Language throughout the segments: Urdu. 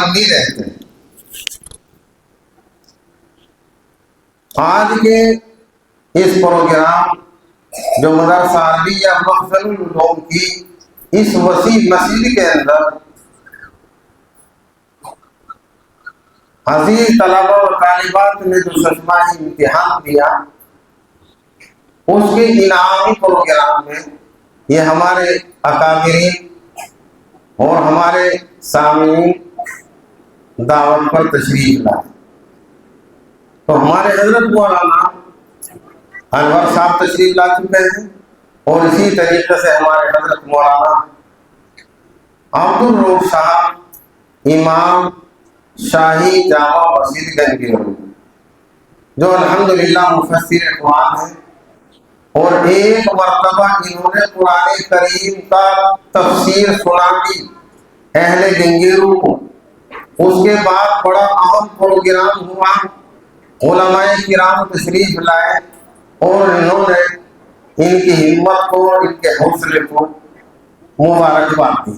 پابندی رہتے ہیں۔ آج کے اس پروگرام جو مدرسہ عربیہ مخزن العلوم کی اس وسیع مسجد کے اندر عزیز طلبہ اور طالبات نے جو ششماہی امتحان دیا، اس کے انعامی پروگرام میں یہ ہمارے اکابرین اور ہمارے سامعین دعوت پر تشریف لائے۔ تو ہمارے حضرت مولانا انور صاحب تشریف لا چکے ہیں، اور اسی طریقے سے ہمارے حضرت مولانا عبدالرؤف صاحب امام شاہی جامع مسجد گنگیرو، جو الحمدللہ مفسر قرآن ہیں، اور ایک مرتبہ انہوں نے قرآن کریم کا تفسیر سنا دی اہل گنگیرو کو۔ اس کے بعد بڑا اہم پروگرام ہوا، علماء کرام تشریف لائے، اور انہوں نے ان کی ہمت کو، ان کے حوصلے کو مبارکباد دی۔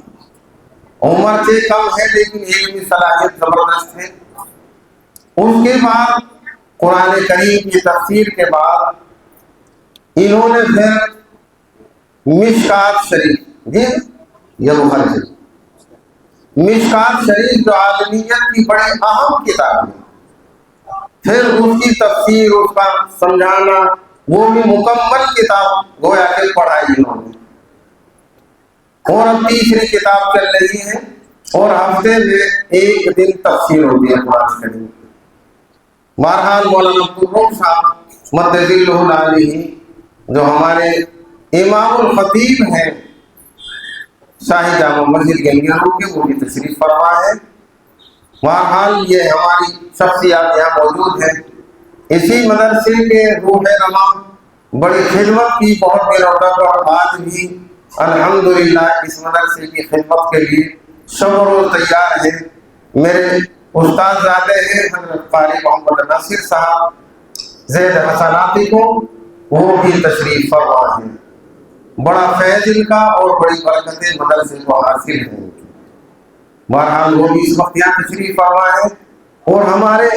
عمر سے کم ہے لیکن علمی صلاحیت زبردست ہے۔ اس کے بعد قرآن کریم کی تفسیر کے بعد انہوں نے پھر مشکات شریف، یہ بخاری شریف، مشکات شریف جو عالمیت کی بڑی اہم کتاب ہے، پھر اس کی تفسیر، اس کا سمجھانا، وہ بھی مکمل کتاب گویا کہ پڑھائی انہوں نے۔ اور اب تیسری کتاب چل رہی ہے، اور ہفتے میں ایک دن تفسیر ہوتی ہے قرآن کریم کی۔ بہرحال مولانا عبدالرؤف صاحب مدد اللہ علیہ جو ہمارے امام الخطیب ہیں شاہی جامع مسجد گنگیرو کے، وہ بھی تشریف فرما ہے۔ بہرحال یہ ہماری شخصیات یہاں موجود ہیں۔ اسی مدرسے کے روح رواں بڑی خدمت کی بہت دنوں تک، اور آج بھی الحمدللہ اس مدرسے کی خدمت کے لیے شب و روز تیار ہے۔ میرے استاد زادے ہیں حضرت قاری محمد ناصر صاحب زید حسناتی کو، وہ بھی تشریف فرما ہیں۔ بڑا فیض ان کا اور بڑی برکتیں مدرسے کو حاصل ہیں۔ بہرحال وہ بھی اس وقت یہاں تشریف فرما ہے۔ اور ہمارے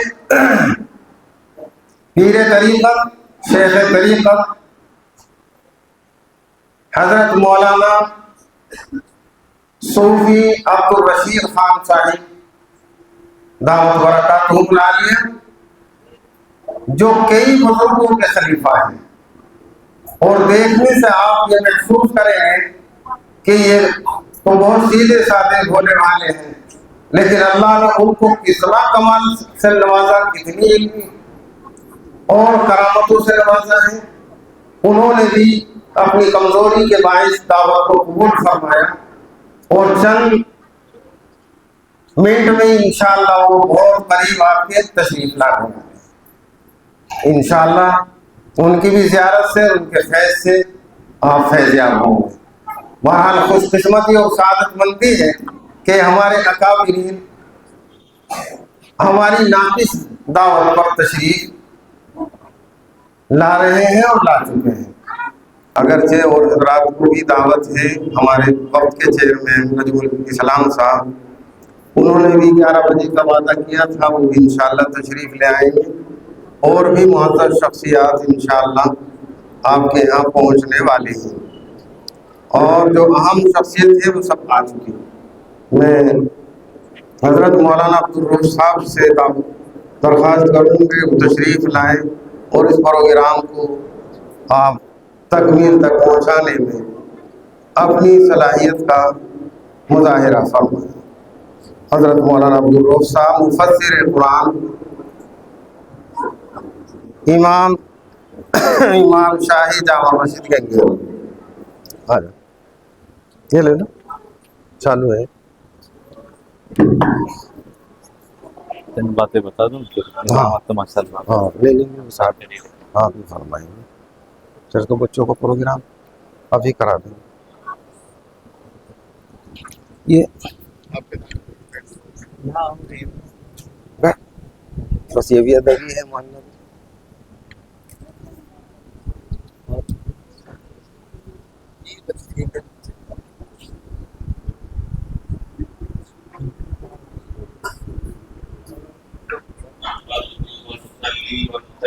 پیر طریقت، شیخ طریقت حضرت مولانا صوفی عبدالرشید خان صاحب دعوت برکاتہ العالیہ، جو کئی بزرگوں کے خلیفہ ہیں، اور دیکھنے سے آپ یہ محسوس کریں کہ یہ تو بہت سیدھے سادے بھولے والے ہیں، لیکن اللہ نے ان کو کتنا کمال سے نوازا، کتنی علمی اور کرامتوں سے نوازا ہے۔ انہوں نے بھی اپنی کمزوری کے باعث دعوت کو قبول فرمایا، اور چند منٹ میں انشاءاللہ وہ بہت قریب آپ کے تشریف لا رہے ہیں۔ انشاءاللہ ان کی بھی زیارت سے، ان کے فیض سے آپ فیض یاب ہوں گے۔ بہرحال خوش قسمتی اور سعادت مندی ہے کہ ہمارے اکابرین ہماری ناقص دعوت پر تشریف لا رہے ہیں اور لا چکے ہیں۔ اگرچہ اور حضرات کو بھی دعوت ہے، ہمارے وقت کے چیئرمین نجم الاسلام صاحب، انہوں نے بھی 11 بجے کا وعدہ کیا تھا، وہ بھی انشاءاللہ تشریف لے آئیں گے، اور بھی معزز شخصیات انشاءاللہ آپ کے یہاں پہنچنے والی ہیں، اور جو اہم شخصیت ہے وہ سب آ چکی ہیں۔ میں حضرت مولانا عبدالرؤف صاحب سے درخواست کروں کہ وہ تشریف لائیں اور اس پروگرام کو آپ تکمیل تک پہنچانے میں اپنی صلاحیت کا مظاہرہ فرمائیں۔ حضرت مولانا عبدالرؤف صاحب مفسر قرآن، امام شاہی جامع مسجد گنگیرو، یہ لے لو، چالو ہے۔ چند باتیں بتا دوں کہ ماشاء اللہ ہاں لے لیں گے ساتھ، آپ بھی فرمائیں گے۔ پھر تو بچوں کو پروگرام ابھی کرا دیں گے۔ یہ بس یہ بھی ادبی ہے محلہ میں۔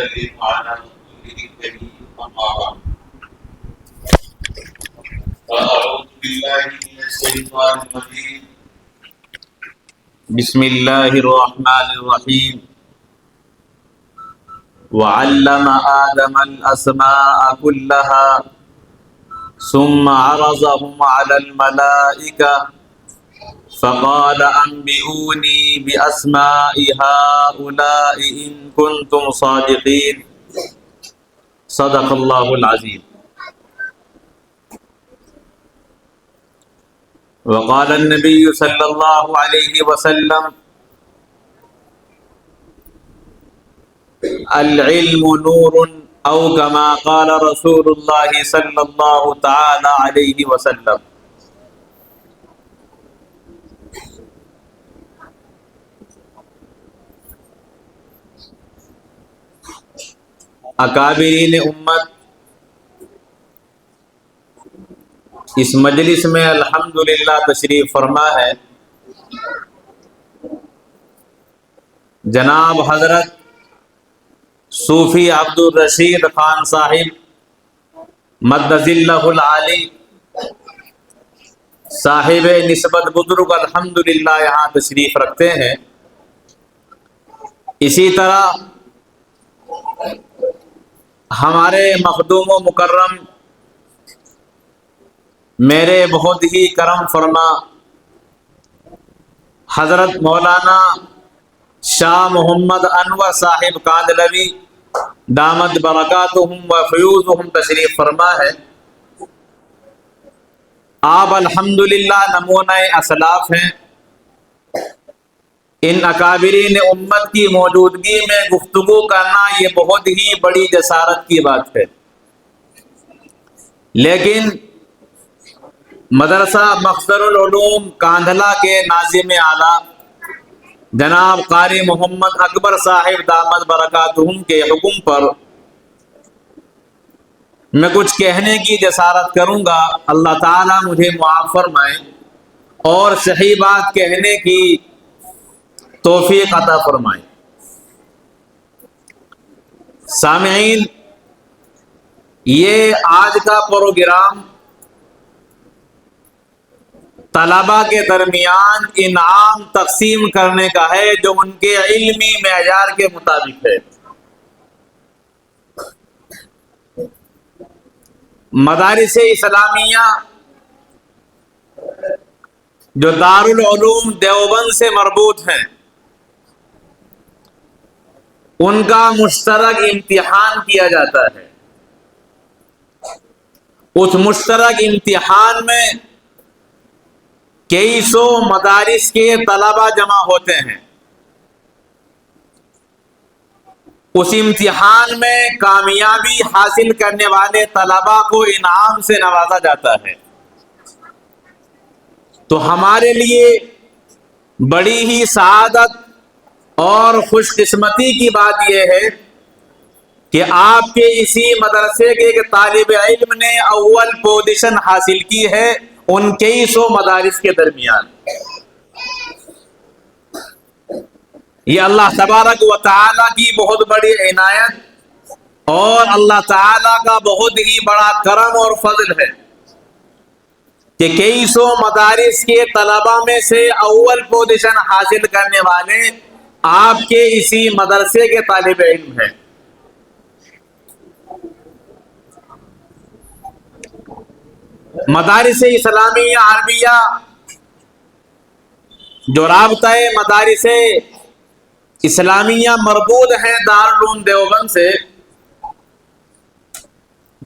وسلم على رسوله الكريم أما بعد فأعوذ بالله من الشيطان الرجيم بسم الله الرحمن الرحيم وعلم آدم الأسماء كلها ثم عرضهم على الملائكة فقال أنبئوني بأسماء هؤلاء إن كنتم صادقين صدق الله العظيم. وقال النبي صلى الله عليه وسلم العلم نور او كما قال رسول الله صلى الله تعالى عليه وسلم. اکابرین امت اس مجلس میں الحمدللہ تشریف فرما ہے. جناب حضرت صوفی عبد الرشید خان صاحب مدظ اللہ العالی صاحب نسبت بزرگ الحمدللہ یہاں تشریف رکھتے ہیں. اسی طرح ہمارے مخدوم و مکرم میرے بہت ہی کرم فرما حضرت مولانا شاہ محمد انور صاحب کاندلوی دامت برکاتہم و فیوزہم تشریف فرما ہے. آپ الحمدللہ نمونہ اسلاف ہیں. ان اکابرین امت کی موجودگی میں گفتگو کرنا یہ بہت ہی بڑی جسارت کی بات ہے، لیکن مدرسہ مخزن العلوم کاندھلا کے ناظم اعلیٰ جناب قاری محمد اکبر صاحب دامت برکاتہم کے حکم پر میں کچھ کہنے کی جسارت کروں گا. اللہ تعالیٰ مجھے معاف فرمائے اور صحیح بات کہنے کی توفیق عطا فرمائے. سامعین، یہ آج کا پروگرام طلباء کے درمیان انعام تقسیم کرنے کا ہے جو ان کے علمی معیار کے مطابق ہے. مدارس اسلامیہ جو دارالعلوم دیوبند سے مربوط ہیں ان کا مشترک امتحان کیا جاتا ہے. اس مشترک امتحان میں کئی سو مدارس کے طلباء جمع ہوتے ہیں. اس امتحان میں کامیابی حاصل کرنے والے طلباء کو انعام سے نوازا جاتا ہے. تو ہمارے لیے بڑی ہی سعادت اور خوش قسمتی کی بات یہ ہے کہ آپ کے اسی مدرسے کے ایک طالب علم نے اول پوزیشن حاصل کی ہے ان کئی سو مدارس کے درمیان. یہ اللہ تبارک و تعالیٰ کی بہت بڑی عنایت اور اللہ تعالیٰ کا بہت ہی بڑا کرم اور فضل ہے کہ کئی سو مدارس کے طلباء میں سے اول پوزیشن حاصل کرنے والے آپ کے اسی مدرسے کے طالب علم ہیں. مدارس اسلامیہ عربیہ جو رابطہ مدارس اسلامیہ مربوط ہیں دارالعلوم دیوبند سے،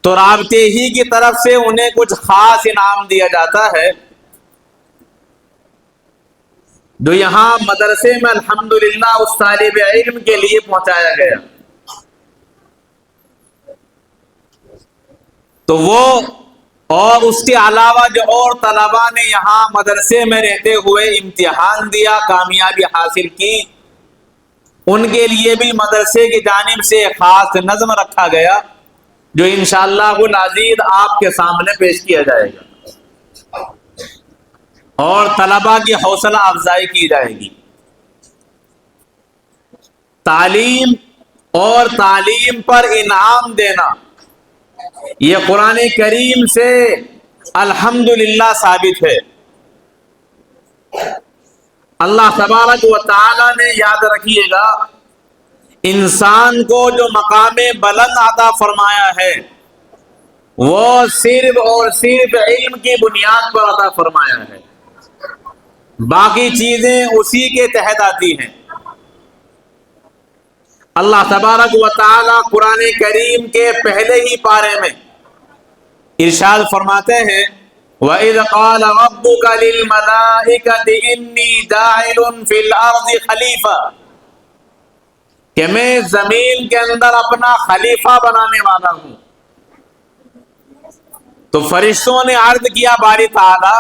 تو رابطے ہی کی طرف سے انہیں کچھ خاص انعام دیا جاتا ہے جو یہاں مدرسے میں الحمدللہ اس طالب علم کے لیے پہنچایا گیا. تو وہ اور اس کے علاوہ جو اور طلباء نے یہاں مدرسے میں رہتے ہوئے امتحان دیا، کامیابی حاصل کی، ان کے لیے بھی مدرسے کی جانب سے خاص نظم رکھا گیا جو انشاءاللہ العزیز آپ کے سامنے پیش کیا جائے گا اور طلباء کی حوصلہ افزائی کی جائے گی. تعلیم اور تعلیم پر انعام دینا، یہ قرآن کریم سے الحمدللہ ثابت ہے۔ اللہ تبارک و تعالی نے، یاد رکھیے گا، انسان کو جو مقام بلند عطا فرمایا ہے وہ صرف اور صرف علم کی بنیاد پر عطا فرمایا ہے، باقی چیزیں اسی کے تحت آتی ہیں۔ اللہ تبارک و تعالی قرآن کریم کے پہلے ہی پارے میں ارشاد فرماتے ہیں وَإِذْ قَالَ رَبُّكَ لِلْمَلَائِكَةِ إِنِّي جَاعِلٌ فِي الْأَرْضِ خَلِيفَةً، کہ میں زمین کے اندر اپنا خلیفہ بنانے والا ہوں۔ تو فرشتوں نے عرض کیا باری تعالی،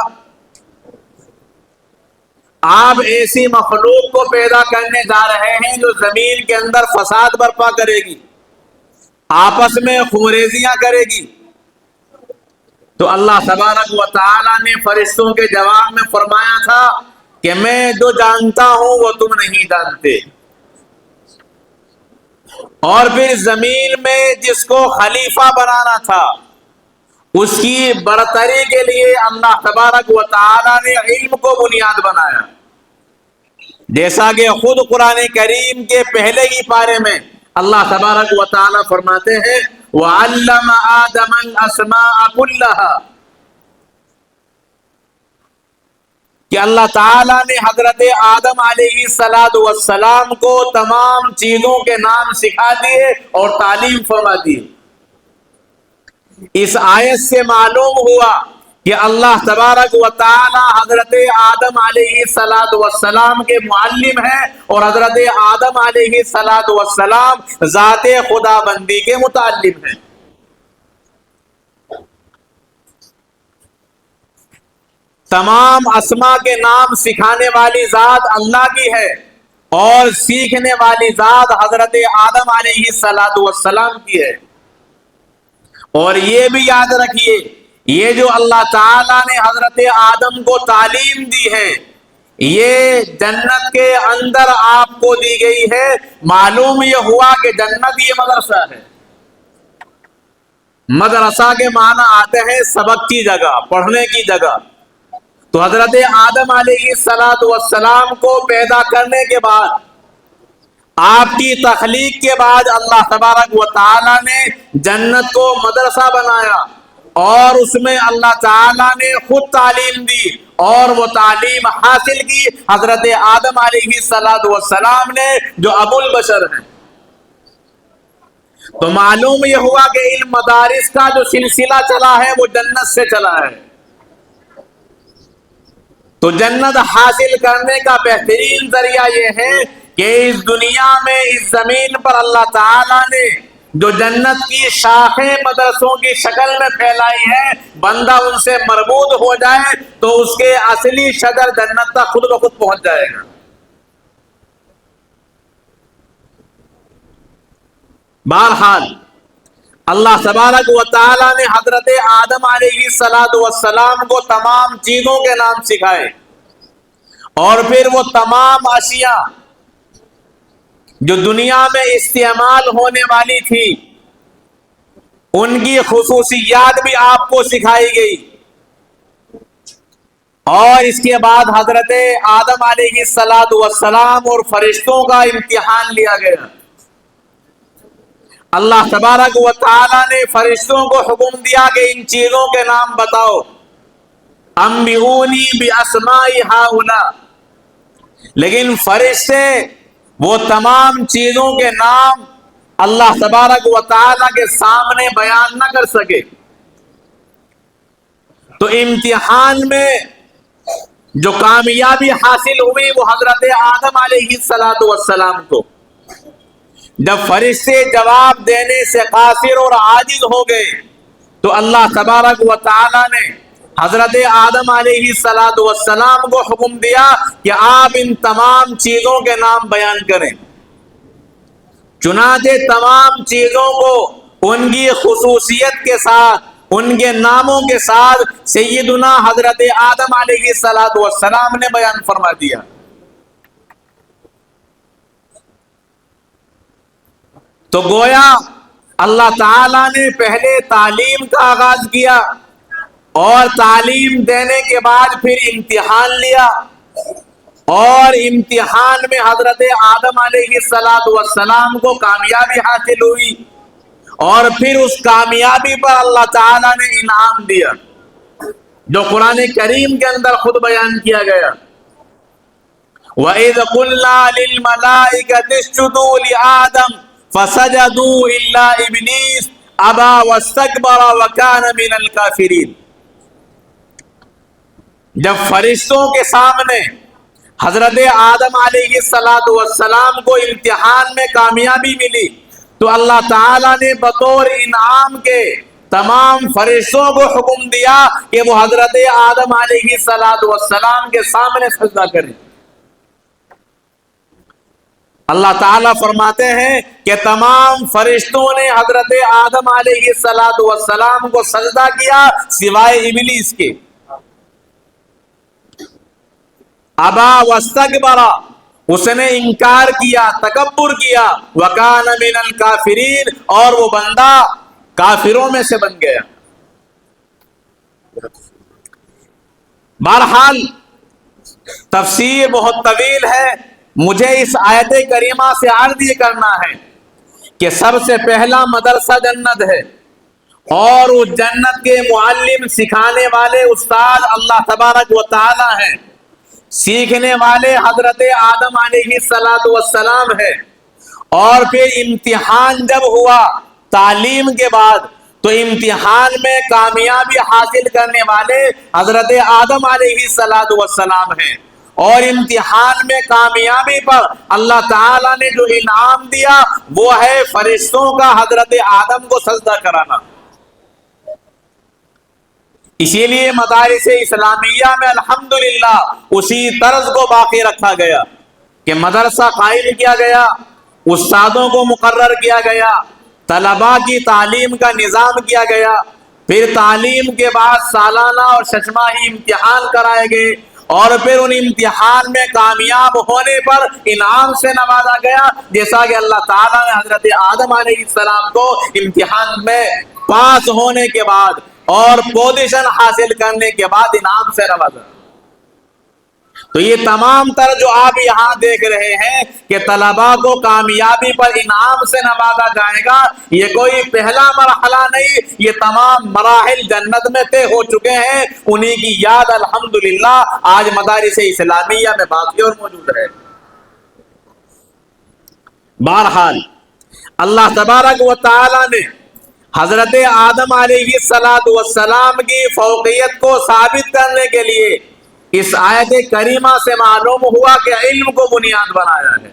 آپ ایسی مخلوق کو پیدا کرنے جا رہے ہیں جو زمین کے اندر فساد برپا کرے گی، آپس میں خونریزیاں کرے گی۔ تو اللہ تبارک و تعالی نے فرشتوں کے جواب میں فرمایا تھا کہ میں جو جانتا ہوں وہ تم نہیں جانتے۔ اور پھر زمین میں جس کو خلیفہ بنانا تھا اس کی برتری کے لیے اللہ تبارک و تعالی نے علم کو بنیاد بنایا، جیسا کہ خود قرآن کریم کے پہلے ہی پارے میں اللہ تبارک و تعالی فرماتے ہیں وَعَلَّمَ آدَمَ الْأَسْمَاءَ كُلَّهَا، کہ اللہ تعالیٰ نے حضرت آدم علیہ السلام کو تمام چیزوں کے نام سکھا دیے اور تعلیم فرما دی۔ اس آیت سے معلوم ہوا کہ اللہ تبارک و تعالی حضرت آدم علیہ السلام کے معلم ہیں اور حضرت آدم علیہ السلام ذات خدا بندی کے متعلم ہیں۔ تمام اسما کے نام سکھانے والی ذات اللہ کی ہے اور سیکھنے والی ذات حضرت آدم علیہ السلام کی ہے۔ اور یہ بھی یاد رکھیے، یہ جو اللہ تعالیٰ نے حضرت آدم کو تعلیم دی ہے یہ جنت کے اندر آپ کو دی گئی ہے۔ معلوم یہ ہوا کہ جنت یہ مدرسہ ہے۔ مدرسہ کے معنی آتے ہیں سبق کی جگہ، پڑھنے کی جگہ۔ تو حضرت آدم علیہ السلام کو پیدا کرنے کے بعد، آپ کی تخلیق کے بعد اللہ تبارک و تعالی نے جنت کو مدرسہ بنایا اور اس میں اللہ تعالی نے خود تعلیم دی اور وہ تعلیم حاصل کی حضرت آدم علیہ السلام نے جو ابو البشر ہیں۔ تو معلوم یہ ہوا کہ علم مدارس کا جو سلسلہ چلا ہے وہ جنت سے چلا ہے۔ تو جنت حاصل کرنے کا بہترین ذریعہ یہ ہے کہ اس دنیا میں اس زمین پر اللہ تعالیٰ نے جو جنت کی شاخیں مدرسوں کی شکل میں پھیلائی ہیں، بندہ ان سے مربوط ہو جائے تو اس کے اصلی شجر جنت تک خود بخود پہنچ جائے گا۔ بہرحال اللہ تبارک و تعالیٰ نے حضرت آدم علیہ السلام کو تمام چیزوں کے نام سکھائے اور پھر وہ تمام اشیاء جو دنیا میں استعمال ہونے والی تھی ان کی خصوصیات بھی آپ کو سکھائی گئی۔ اور اس کے بعد حضرت آدم علیہ السلام اور فرشتوں کا امتحان لیا گیا۔ اللہ تبارک و تعالی نے فرشتوں کو حکم دیا کہ ان چیزوں کے نام بتاؤ، انبئونی باسماء ہؤلاء، لیکن فرشتے وہ تمام چیزوں کے نام اللہ تبارک و تعالی کے سامنے بیان نہ کر سکے۔ تو امتحان میں جو کامیابی حاصل ہوئی وہ حضرت آدم علیہ السلام کو، جب فرشتے جواب دینے سے قاصر اور عاجز ہو گئے تو اللہ تبارک و تعالی نے حضرت آدم علیہ السلام کو حکم دیا کہ آپ ان تمام چیزوں کے نام بیان کریں۔ چنانچہ تمام چیزوں کو ان کی خصوصیت کے ساتھ، ان کے ناموں کے ساتھ سیدنا حضرت آدم علیہ السلام نے بیان فرما دیا۔ تو گویا اللہ تعالیٰ نے پہلے تعلیم کا آغاز کیا اور تعلیم دینے کے بعد پھر امتحان لیا، اور امتحان میں حضرت آدم علیہ السلام کو کامیابی حاصل ہوئی، اور پھر اس کامیابی پر اللہ تعالیٰ نے انعام دیا جو قرآن کریم کے اندر خود بیان کیا گیا۔ وَإِذْ قُلْنَا لِلْمَلَائِكَةِ اسْجُدُوا لِآدَمَ فَسَجَدُوا إِلَّا إِبْلِيسَ أَبَى وَاسْتَكْبَرَ وَكَانَ مِنَ الْكَافِرِينَ۔ جب فرشتوں کے سامنے حضرت آدم علیہ السلام کو امتحان میں کامیابی ملی تو اللہ تعالیٰ نے بطور انعام کے تمام فرشتوں کو حکم دیا کہ وہ حضرت آدم علیہ السلام کے سامنے سجدہ کریں۔ اللہ تعالیٰ فرماتے ہیں کہ تمام فرشتوں نے حضرت آدم علیہ السلام کو سجدہ کیا سوائے ابلیس کے۔ ابا واستکبر، اس نے انکار کیا، تکبر کیا، وکان من الکافرین، اور وہ بندہ کافروں میں سے بن گیا۔ بہرحال تفسیر بہت طویل ہے، مجھے اس آیت کریمہ سے عرض یہ کرنا ہے کہ سب سے پہلا مدرسہ جنت ہے، اور اس جنت کے معلم، سکھانے والے استاد اللہ تبارک و تعالی ہیں، سیکھنے والے حضرت آدم علیہ السلام ہے، اور پھر امتحان جب ہوا تعلیم کے بعد تو امتحان میں کامیابی حاصل کرنے والے حضرت آدم علیہ السلام ہیں، اور امتحان میں کامیابی پر اللہ تعالیٰ نے جو انعام دیا وہ ہے فرشتوں کا حضرت آدم کو سجدہ کرانا۔ اسی لیے مدارس اسلامیہ میں الحمدللہ اسی طرز کو باقی رکھا گیا کہ مدرسہ قائم کیا گیا، استادوں کو مقرر کیا گیا، طلباء کی تعلیم کا نظام کیا گیا، پھر تعلیم کے بعد سالانہ اور ششماہی امتحان کرائے گئے، اور پھر ان امتحان میں کامیاب ہونے پر انعام سے نوازا گیا، جیسا کہ اللہ تعالیٰ نے حضرت آدم علیہ السلام کو امتحان میں پاس ہونے کے بعد اور پوزیشن حاصل کرنے کے بعد انعام سے نوازا۔ تو یہ تمام تر جو آپ یہاں دیکھ رہے ہیں کہ طلباء کو کامیابی پر انعام سے نوازا جائے گا، یہ کوئی پہلا مرحلہ نہیں، یہ تمام مراحل جنت میں طے ہو چکے ہیں، انہی کی یاد الحمدللہ آج مدارس اسلامیہ میں باقی اور موجود ہے۔ بہرحال اللہ تبارک و تعالی نے حضرت آدم علیہ السلام کی فوقیت کو ثابت کرنے کے لیے اس آیت کریمہ سے معلوم ہوا کہ علم کو بنیاد بنایا ہے۔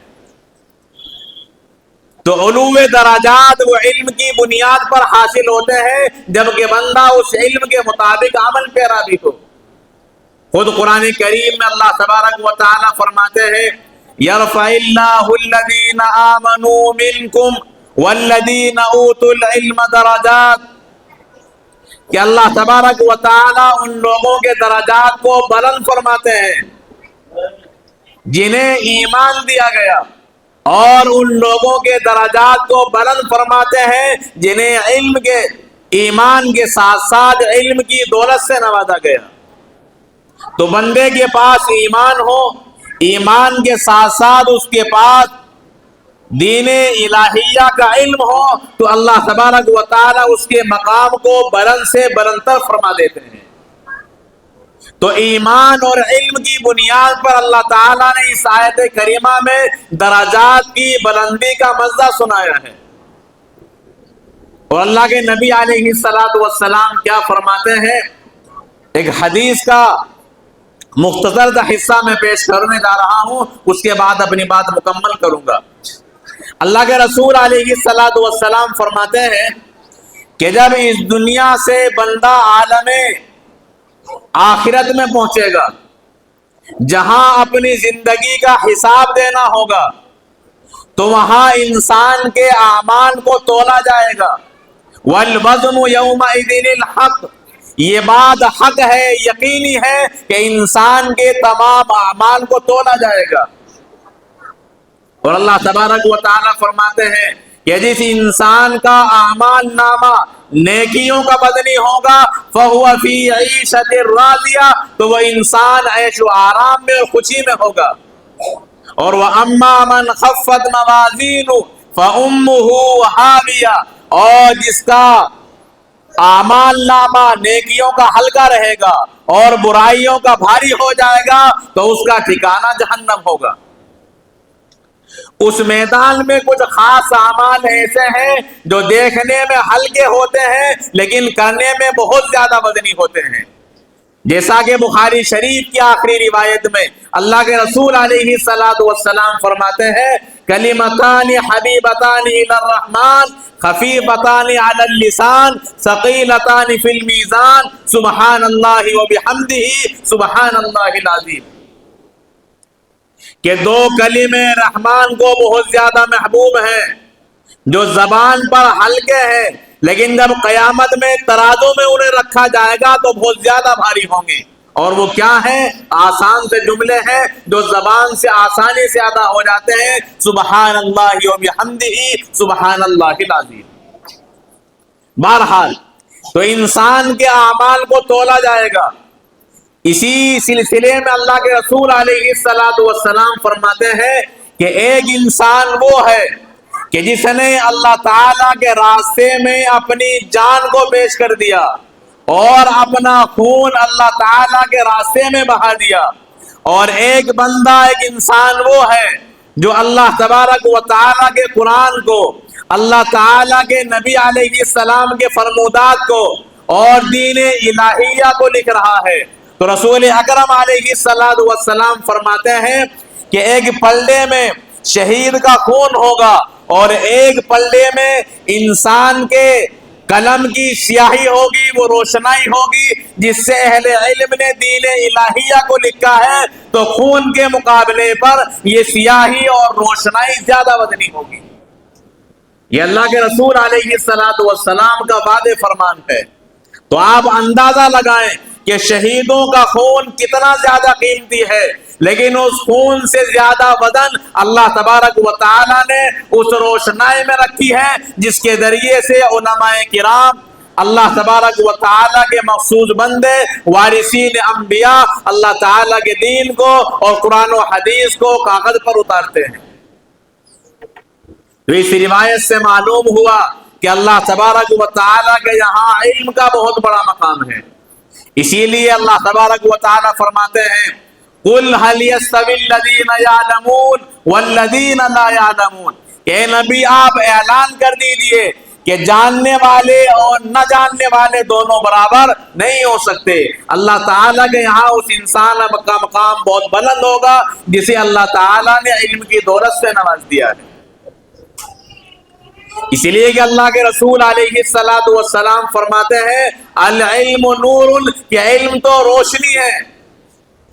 تو علو درجات وہ علم کی بنیاد پر حاصل ہوتے ہیں جبکہ بندہ اس علم کے مطابق عمل پیرا بھی ہو۔ خود قرآن کریم میں اللہ تبارک و تعالی فرماتے ہیں یرفع اللہ الذین آمنوا منکم والذین اوتوا العلم درجات، کہ اللہ تبارک و تعالی ان لوگوں کے درجات کو بلند فرماتے ہیں جنہیں ایمان دیا گیا، اور ان لوگوں کے درجات کو بلند فرماتے ہیں جنہیں علم کے، ایمان کے ساتھ ساتھ علم کی دولت سے نوازا گیا۔ تو بندے کے پاس ایمان ہو، ایمان کے ساتھ ساتھ اس کے پاس دین الہیہ کا علم ہو، تو اللہ تبارک و تعالی اس کے مقام کو بلند سے بلندتر فرما دیتے ہیں۔ تو ایمان اور علم کی بنیاد پر اللہ تعالیٰ نے اس آیت کریمہ میں درجات کی بلندی کا مزہ سنایا ہے۔ اور اللہ کے نبی علیہ السلام کیا فرماتے ہیں، ایک حدیث کا مختصر سا حصہ میں پیش کرنے جا رہا ہوں، اس کے بعد اپنی بات مکمل کروں گا۔ اللہ کے رسول علیہ السلام فرماتے ہیں کہ جب اس دنیا سے بندہ عالم آخرت میں پہنچے گا، جہاں اپنی زندگی کا حساب دینا ہوگا، تو وہاں انسان کے اعمال کو تولا جائے گا۔ والوزن یومئذ الحق، یہ بات حق ہے، یقینی ہے کہ انسان کے تمام اعمال کو تولا جائے گا۔ اور اللہ تبارک و تعالی فرماتے ہیں کہ جس انسان کا اعمال نامہ نیکیوں کا بدنی ہوگا فَهُوَ فِي عِيشَةٍ رَاضِيَةٍ، تو وہ انسان عیش و آرام میں اور خوشی میں ہوگا. اور وَأَمَّا مَنْ خَفَّتْ مَوَازِينُهُ فَأُمُّهُ هَاوِيَةٌ، اور جس کا اعمال نامہ نیکیوں کا ہلکا رہے گا اور برائیوں کا بھاری ہو جائے گا تو اس کا ٹھکانہ جہنم ہوگا. اس میدان میں کچھ خاص اعمال ایسے ہیں جو دیکھنے میں ہلکے ہوتے ہیں لیکن کرنے میں بہت زیادہ وزنی ہوتے ہیں. جیسا کہ بخاری شریف کی آخری روایت میں اللہ کے رسول علیہ السلام فرماتے ہیں کلمتان حبیبتان الی الرحمن خفیفتان علی اللسان ثقیلتان فی المیزان سبحان اللہ وبحمدہ سبحان اللہ العظیم، کہ دو کلمے رحمان کو بہت زیادہ محبوب ہیں جو زبان پر ہلکے ہیں لیکن جب قیامت میں ترازو میں انہیں رکھا جائے گا تو بہت زیادہ بھاری ہوں گے. اور وہ کیا ہیں؟ آسان سے جملے ہیں جو زبان سے آسانی سے ادا ہو جاتے ہیں. سبحان اللہ وبحمدہ سبحان اللہ العظیم. بہرحال تو انسان کے اعمال کو تولا جائے گا. اسی سلسلے میں اللہ کے رسول علیہ السلام فرماتے ہیں کہ ایک انسان وہ ہے کہ جس نے اللہ تعالیٰ کے راستے میں اپنی جان کو پیش کر دیا اور اپنا خون اللہ تعالیٰ کے راستے میں بہا دیا. اور ایک بندہ، ایک انسان وہ ہے جو اللہ تبارک و تعالیٰ کے قرآن کو، اللہ تعالیٰ کے نبی علیہ السلام کے فرمودات کو اور دین الہیہ کو لکھ رہا ہے. تو رسول اکرم علیہ السلام فرماتے ہیں کہ ایک پلڑے میں شہید کا خون ہوگا اور ایک پلڑے میں انسان کے قلم کی سیاہی ہوگی، وہ روشنائی ہوگی جس سے اہل علم نے دین الہیہ کو لکھا ہے. تو خون کے مقابلے پر یہ سیاہی اور روشنائی زیادہ وزنی ہوگی. یہ اللہ کے رسول علیہ السلام کا وعدہ فرمان ہے. تو آپ اندازہ لگائیں کہ شہیدوں کا خون کتنا زیادہ قیمتی ہے، لیکن اس خون سے زیادہ وزن اللہ تبارک و تعالیٰ نے اس روشنائی میں رکھی ہے جس کے ذریعے سے علماء کرام، اللہ تبارک و تعالیٰ کے مخصوص بندے، وارثین انبیاء، اللہ تعالیٰ کے دین کو اور قرآن و حدیث کو کاغذ پر اتارتے ہیں. تو اس روایت سے معلوم ہوا کہ اللہ تبارک و تعالیٰ کے یہاں علم کا بہت بڑا مقام ہے. اسی لیے اللہ تبارک و تعالیٰ فرماتے ہیں قُلْ هَلْ يَسْتَوِي الَّذِينَ يَعْلَمُونَ وَالَّذِينَ لَا يَعْلَمُونَ، اے نبی آپ اعلان کر دیجئے کہ جاننے والے اور نہ جاننے والے دونوں برابر نہیں ہو سکتے. اللہ تعالیٰ کے یہاں اس انسان کا مقام بہت بلند ہوگا جسے اللہ تعالیٰ نے علم کی دولت سے نواز دیا ہے. اسی لیے کہ اللہ کے رسول علیہ السلام فرماتے ہیں العلم نور، کہ علم تو روشنی ہے.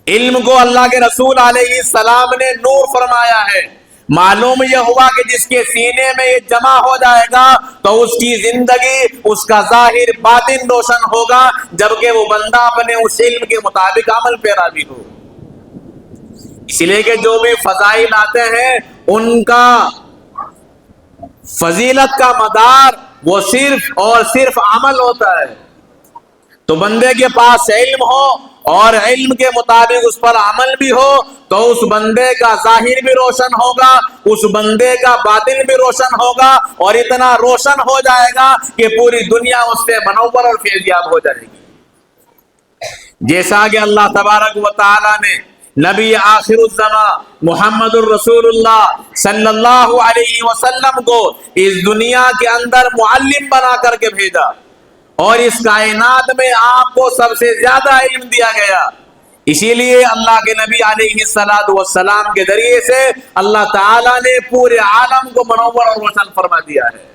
علم کو اللہ کے رسول علیہ السلام نے نور فرمایا ہے. معلوم یہ ہوا کہ جس کے سینے میں یہ جمع ہو جائے گا تو اس کی زندگی، اس کا ظاہر باطن روشن ہوگا، جبکہ وہ بندہ اپنے اس علم کے مطابق عمل پیرا بھی ہو. اس لیے کہ جو بھی فضائل آتے ہیں ان کا فضیلت کا مدار وہ صرف اور صرف عمل ہوتا ہے. تو بندے کے پاس علم ہو اور علم کے مطابق اس پر عمل بھی ہو تو اس بندے کا ظاہر بھی روشن ہوگا، اس بندے کا باطن بھی روشن ہوگا، اور اتنا روشن ہو جائے گا کہ پوری دنیا اس سے منور اور فیضیاب ہو جائے گی. جیسا کہ اللہ تبارک و تعالیٰ نے نبی آخر الزمان محمد الرسول اللہ صلی اللہ علیہ وسلم کو اس دنیا کے اندر معلم بنا کر کے بھیجا، اور اس کائنات میں آپ کو سب سے زیادہ علم دیا گیا. اسی لیے اللہ کے نبی علیہ السلام کے ذریعے سے اللہ تعالیٰ نے پورے عالم کو منور اور روشن فرما دیا ہے.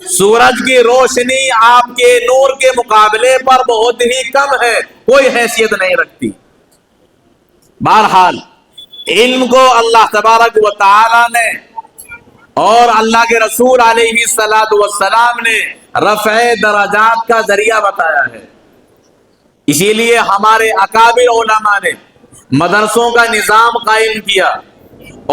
سورج کی روشنی آپ کے نور کے مقابلے پر بہت ہی کم ہے، کوئی حیثیت نہیں رکھتی. بہرحال علم کو اللہ تبارک و تعالی نے اور اللہ کے رسول علیہ السلام نے رفع درجات کا ذریعہ بتایا ہے. اسی لیے ہمارے اکابر علماء نے مدرسوں کا نظام قائم کیا،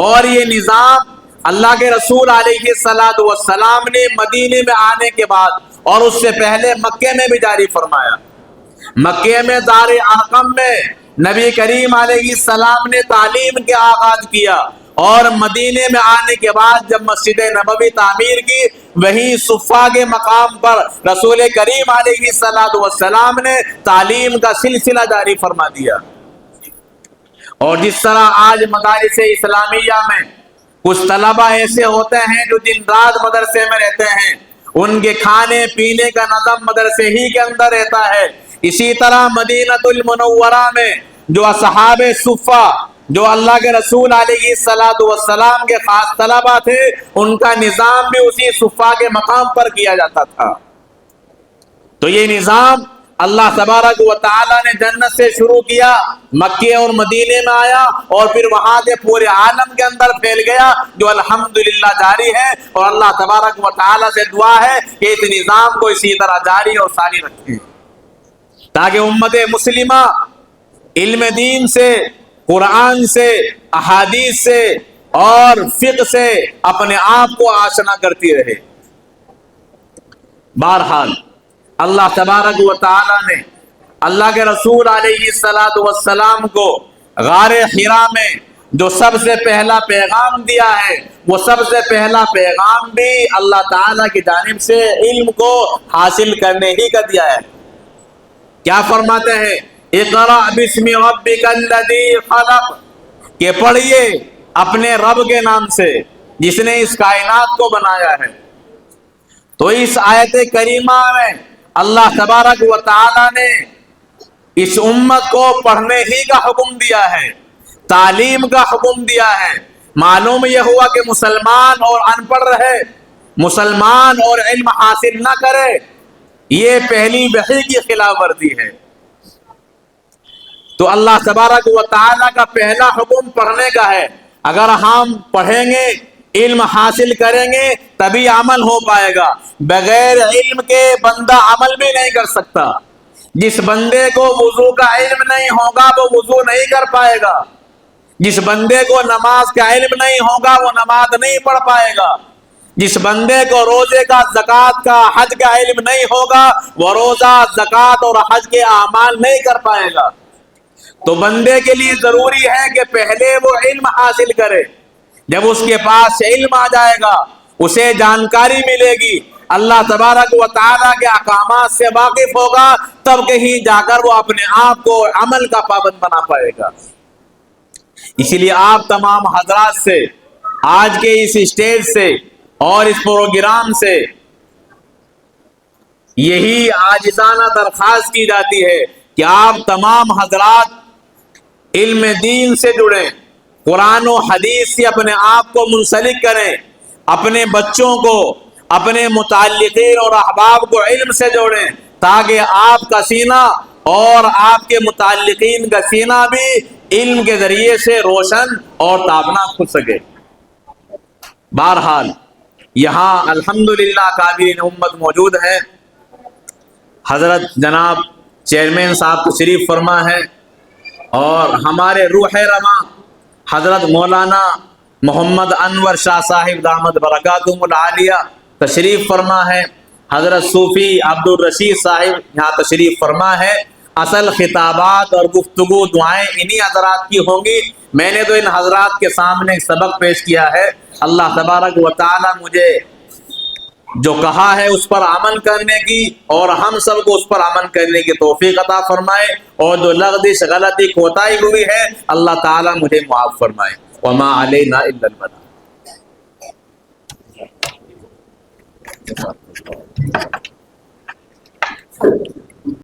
اور یہ نظام اللہ کے رسول علیہ السلام نے مدینے میں آنے کے بعد اور اس سے پہلے مکے میں بھی جاری فرمایا۔ مکے میں دار ارقم میں نبی کریم علیہ السلام نے تعلیم کے آغاز کیا، اور مدینے میں آنے کے بعد جب مسجد نبوی تعمیر کی، وہیں صفا کے مقام پر رسول کریم علیہ السلام نے تعلیم کا سلسلہ جاری فرما دیا۔ اور جس طرح آج مدارس اسلامیہ میں کچھ طلبہ ایسے ہوتے ہیں جو دن رات مدرسے میں رہتے ہیں، ان کے کھانے پینے کا نظم مدرسے ہی کے اندر رہتا ہے، اسی طرح مدینہ المنورہ میں جو اصحاب صفا، جو اللہ کے رسول علیہ السلام کے خاص طلبہ تھے، ان کا نظام بھی اسی صفا کے مقام پر کیا جاتا تھا۔ تو یہ نظام اللہ تبارک و تعالی نے جنت سے شروع کیا، مکے اور مدینے میں آیا، اور پھر وہاں سے پورے عالم کے اندر پھیل گیا، جو الحمدللہ جاری ہے۔ اور اللہ تبارک و تعالی سے دعا ہے کہ اس نظام کو اسی طرح جاری اور ساری رکھیں، تاکہ امت مسلمہ علم دین سے، قرآن سے، احادیث سے اور فقہ سے اپنے آپ کو آشنا کرتی رہے۔ بہرحال اللہ تبارک و تعالی نے اللہ کے رسول علیہ السلام کو غار حرا میں جو سب سے پہلا پیغام دیا ہے، وہ سب سے پہلا پیغام بھی اللہ تعالی کی جانب سے علم کو حاصل کرنے ہی کا دیا ہے۔ کیا فرماتے ہیں؟ اقرأ بسم ربک الذی خلق، کہ پڑھیے اپنے رب کے نام سے جس نے اس کائنات کو بنایا ہے۔ تو اس آیت کریمہ میں اللہ تبارک و تعالی نے اس امت کو پڑھنے ہی کا حکم دیا ہے، تعلیم کا حکم دیا ہے۔ معلوم یہ ہوا کہ مسلمان اور ان پڑھ رہے، مسلمان اور علم حاصل نہ کرے، یہ پہلی وحی کی خلاف ورزی ہے۔ تو اللہ تبارک و تعالی کا پہلا حکم پڑھنے کا ہے۔ اگر ہم پڑھیں گے، علم حاصل کریں گے، تبھی عمل ہو پائے گا۔ بغیر علم کے بندہ عمل بھی نہیں کر سکتا۔ جس بندے کو وضو کا علم نہیں ہوگا وہ وضو نہیں کر پائے گا، جس بندے کو نماز کا علم نہیں ہوگا وہ نماز نہیں پڑھ پائے گا، جس بندے کو روزے کا، زکوٰۃ کا، حج کا علم نہیں ہوگا وہ روزہ، زکوٰۃ اور حج کے اعمال نہیں کر پائے گا۔ تو بندے کے لیے ضروری ہے کہ پہلے وہ علم حاصل کرے۔ جب اس کے پاس علم آ جائے گا، اسے جانکاری ملے گی، اللہ تبارک و تعالیٰ کے احکامات سے واقف ہوگا، تب کہیں جا کر وہ اپنے آپ کو عمل کا پابند بنا پائے گا۔ اسی لیے آپ تمام حضرات سے آج کے اس اسٹیج سے اور اس پروگرام سے یہی عاجزانہ درخواست کی جاتی ہے کہ آپ تمام حضرات علم دین سے جڑیں، قرآن و حدیث سے اپنے آپ کو منسلک کریں، اپنے بچوں کو، اپنے متعلقین اور احباب کو علم سے جوڑیں، تاکہ آپ کا سینہ اور آپ کے متعلقین کا سینہ بھی علم کے ذریعے سے روشن اور تابناک ہو سکے۔ بہرحال یہاں الحمدللہ قابلین امت موجود ہیں۔ حضرت جناب چیئرمین صاحب تشریف فرما ہے، اور ہمارے روح رواں حضرت مولانا محمد انور شاہ صاحب دامت برکاتہم العالیہ تشریف فرما ہے، حضرت صوفی عبد الرشید صاحب یہاں تشریف فرما ہے۔ اصل خطابات اور گفتگو دعائیں انہی حضرات کی ہوں گی۔ میں نے تو ان حضرات کے سامنے سبق پیش کیا ہے۔ اللہ تبارک و تعالی مجھے جو کہا ہے اس پر عمل کرنے کی اور ہم سب کو اس پر عمل کرنے کی توفیق عطا فرمائے، اور جو لغزش، غلطی، کوتاہی ہوئی ہے اللہ تعالی مجھے معاف فرمائے۔ وما علینا الا البلاغ۔